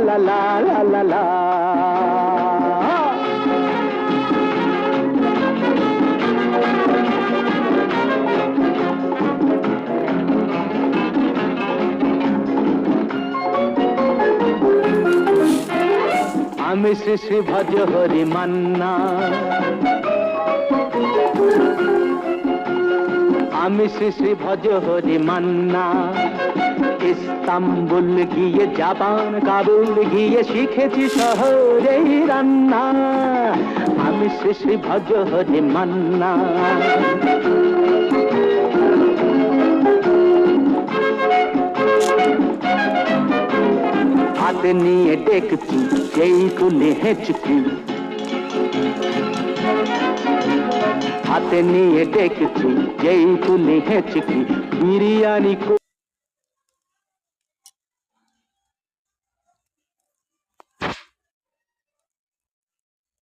লা লা লা লা লা। আমি শ্রী শ্রী ভজ হরি মান্না, আমি শ্রী শ্রী ভজ হরি মান্না। ইস্তাম্বুল গিয়ে জাপান কাবুল গিয়ে শিখেছি শহরেই রান্না। আমি শ্রী শ্রী ভজ হরি মান্না। হাতে নিয়ে ডেকছি যেই তুলে হেঁচকি, হাতে নিয়ে ডেকছি যেই তুলে হেঁচকি। বিরিয়ানি